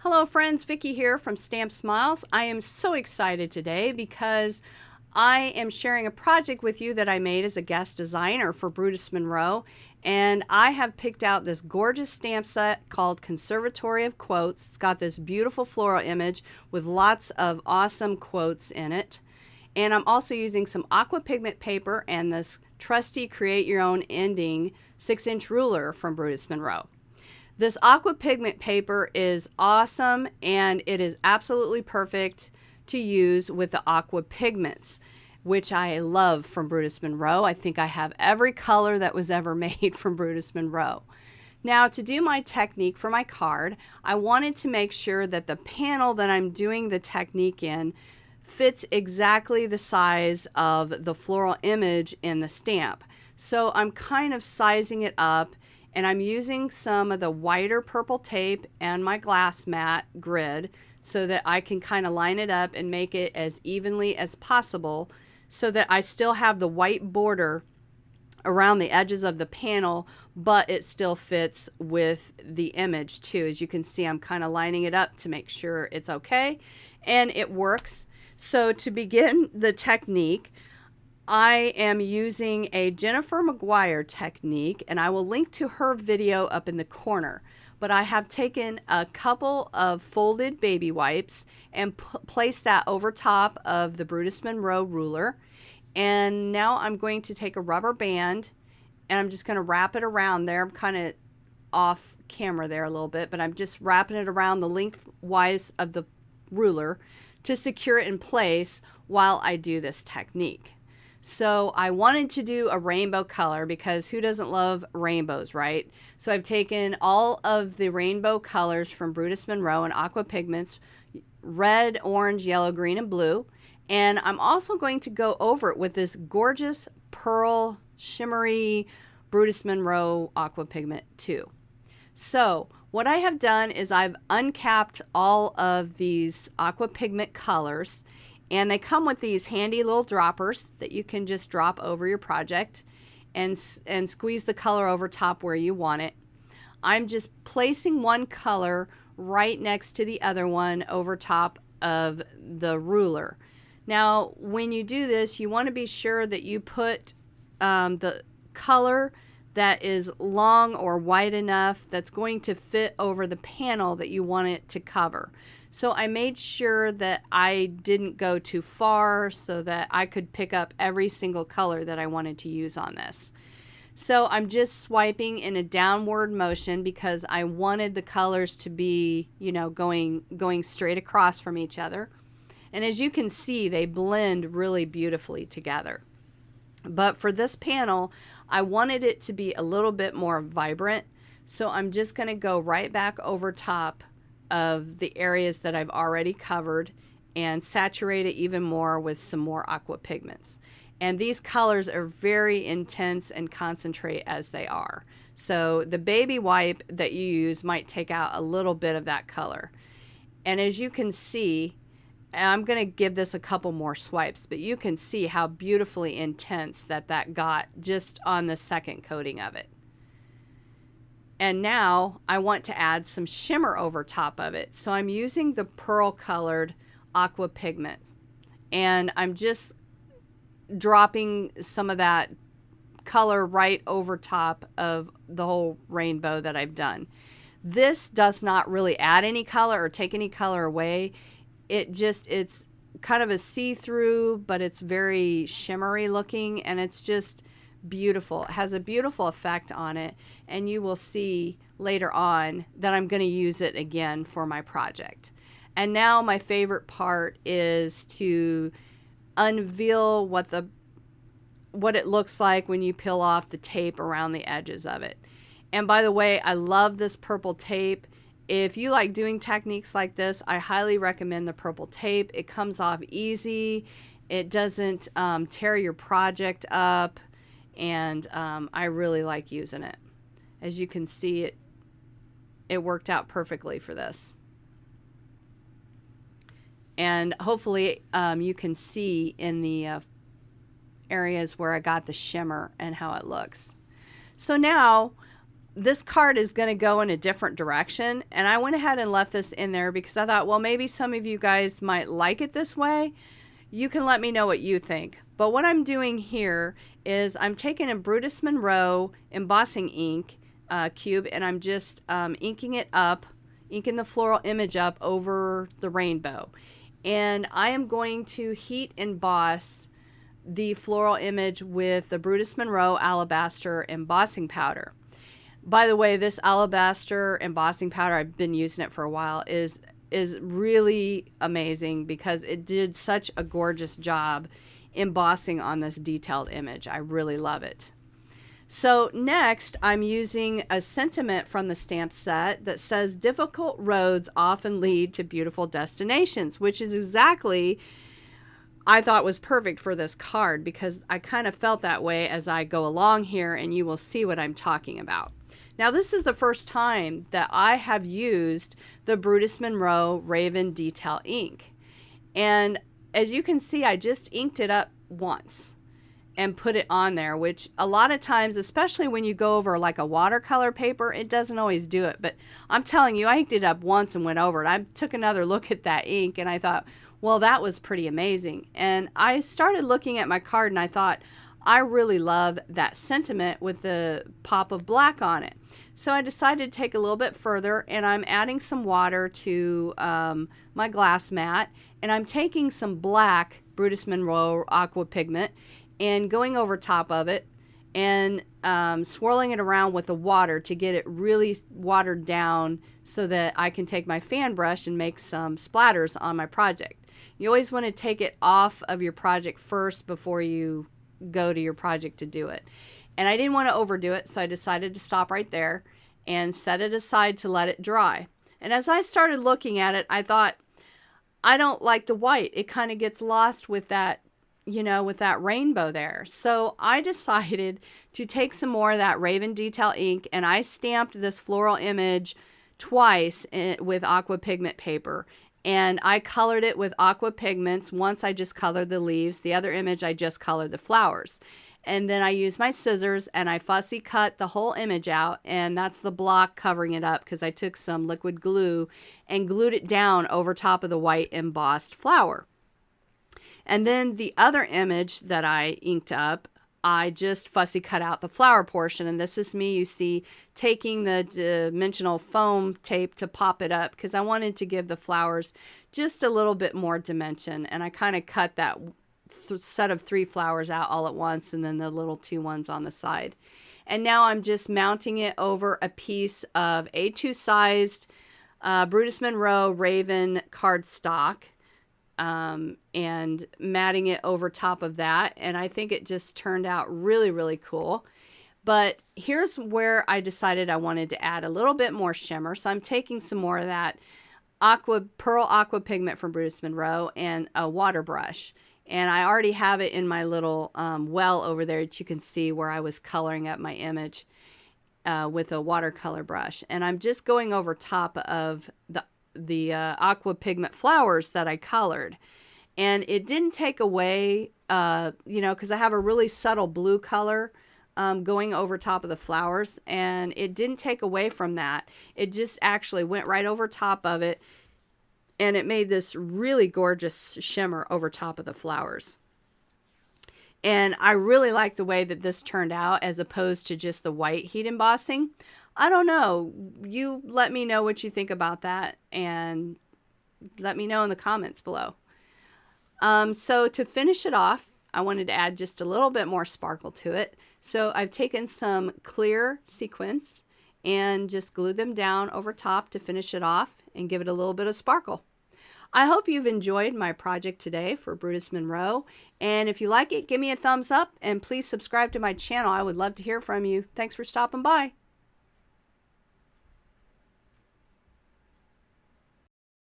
Hello friends, Vicki here from Stamp Smiles. I am so excited today because I am sharing a project with you that I made as a guest designer for Brutus Monroe, and I have picked out this gorgeous stamp set called Conservatory of Quotes. It's got this beautiful floral image with lots of awesome quotes in it. And I'm also using some aqua pigment paper and this trusty Create Your Own Ending 6-inch ruler from Brutus Monroe. This aqua pigment paper is awesome and it is absolutely perfect to use with the aqua pigments, which I love from Brutus Monroe. I think I have every color that was ever made from Brutus Monroe. Now, to do my technique for my card, I wanted to make sure that the panel that I'm doing the technique in fits exactly the size of the floral image in the stamp. So I'm kind of sizing it up, and I'm using some of the whiter purple tape and my glass mat grid so that I can kind of line it up and make it as evenly as possible so that I still have the white border around the edges of the panel, but it still fits with the image too. As you can see, I'm kind of lining it up to make sure it's okay, and it works. So to begin the technique, I am using a Jennifer McGuire technique, and I will link to her video up in the corner. But I have taken a couple of folded baby wipes and placed that over top of the Brutus Monroe ruler. And now I'm going to take a rubber band and I'm just going to wrap it around there. I'm kind of off camera there a little bit, but I'm just wrapping it around the lengthwise of the ruler to secure it in place while I do this technique. So I wanted to do a rainbow color because who doesn't love rainbows, right? So I've taken all of the rainbow colors from Brutus Monroe and aqua pigments, red, orange, yellow, green, and blue. And I'm also going to go over it with this gorgeous pearl shimmery Brutus Monroe aqua pigment too. So what I have done is I've uncapped all of these aqua pigment colors, and they come with these handy little droppers that you can just drop over your project and squeeze the color over top where you want it. I'm just placing one color right next to the other one over top of the ruler. Now, when you do this, you want to be sure that you put the color that is long or wide enough that's going to fit over the panel that you want it to cover. So I made sure that I didn't go too far so that I could pick up every single color that I wanted to use on this. So I'm just swiping in a downward motion because I wanted the colors to be, you know, going straight across from each other. And as you can see, they blend really beautifully together. But for this panel, I wanted it to be a little bit more vibrant. So I'm just going to go right back over top of the areas that I've already covered and saturate it even more with some more aqua pigments. And these colors are very intense and concentrate as they are. So the baby wipe that you use might take out a little bit of that color. And as you can see, I'm going to give this a couple more swipes, but you can see how beautifully intense that got just on the second coating of it. And now I want to add some shimmer over top of it. So I'm using the pearl colored aqua pigment, and I'm just dropping some of that color right over top of the whole rainbow that I've done. This does not really add any color or take any color away. It's kind of a see-through, but it's very shimmery looking, and it's just beautiful. It has a beautiful effect on it, and you will see later on that I'm going to use it again for my project. And now my favorite part is to unveil what it looks like when you peel off the tape around the edges of it. And by the way, I love this purple tape. If you like doing techniques like this, I highly recommend the purple tape. It comes off easy. It doesn't tear your project up, and I really like using it. As you can see, it worked out perfectly for this. And hopefully you can see in the areas where I got the shimmer and how it looks. So now this card is going to go in a different direction, and I went ahead and left this in there because I thought, well, maybe some of you guys might like it this way. You can let me know what you think. But what I'm doing here is I'm taking a Brutus Monroe embossing ink cube, and I'm just inking the floral image up over the rainbow. And I am going to heat emboss the floral image with the Brutus Monroe Alabaster embossing powder. By the way, this alabaster embossing powder, I've been using it for a while, is really amazing because it did such a gorgeous job embossing on this detailed image. I really love it. So next, I'm using a sentiment from the stamp set that says, difficult roads often lead to beautiful destinations, which is exactly, I thought was perfect for this card because I kind of felt that way as I go along here, and you will see what I'm talking about. Now, this is the first time that I have used the Brutus Monroe Raven Detail ink. And as you can see, I just inked it up once and put it on there, which a lot of times, especially when you go over like a watercolor paper, it doesn't always do it. But I'm telling you, I inked it up once and went over it. I took another look at that ink and I thought, well, that was pretty amazing. And I started looking at my card and I thought, I really love that sentiment with the pop of black on it. So I decided to take a little bit further, and I'm adding some water to my glass mat, and I'm taking some black Brutus Monroe aqua pigment and going over top of it and swirling it around with the water to get it really watered down so that I can take my fan brush and make some splatters on my project. You always want to take it off of your project first before you go to your project to do it. And I didn't want to overdo it, so I decided to stop right there and set it aside to let it dry. And as I started looking at it, I thought, I don't like the white. It kind of gets lost with that, you know, with that rainbow there. So I decided to take some more of that Raven Detail ink, and I stamped this floral image twice with aqua pigment paper. And I colored it with aqua pigments. Once I just colored the leaves. The other image I just colored the flowers. And then I used my scissors and I fussy cut the whole image out, and that's the block covering it up because I took some liquid glue and glued it down over top of the white embossed flower. And then the other image that I inked up, I just fussy cut out the flower portion, and this is me, you see, taking the dimensional foam tape to pop it up because I wanted to give the flowers just a little bit more dimension, and I kind of cut that set of 3 flowers out all at once, and then the little 2 ones on the side. And now I'm just mounting it over a piece of A2 sized Brutus Monroe Raven cardstock and matting it over top of that, and I think it just turned out really, really cool. But here's where I decided I wanted to add a little bit more shimmer, so I'm taking some more of that pearl aqua pigment from Brutus Monroe and a water brush. And I already have it in my little well over there that you can see where I was coloring up my image with a watercolor brush. And I'm just going over top of the aqua pigment flowers that I colored. And it didn't take away, you know, because I have a really subtle blue color going over top of the flowers. And it didn't take away from that. It just actually went right over top of it. And it made this really gorgeous shimmer over top of the flowers. And I really like the way that this turned out as opposed to just the white heat embossing. I don't know. You let me know what you think about that and let me know in the comments below. So to finish it off, I wanted to add just a little bit more sparkle to it. So I've taken some clear sequins and just glued them down over top to finish it off and give it a little bit of sparkle. I hope you've enjoyed my project today for Brutus Monroe, and if you like it, give me a thumbs up and please subscribe to my channel. I would love to hear from you. Thanks for stopping by.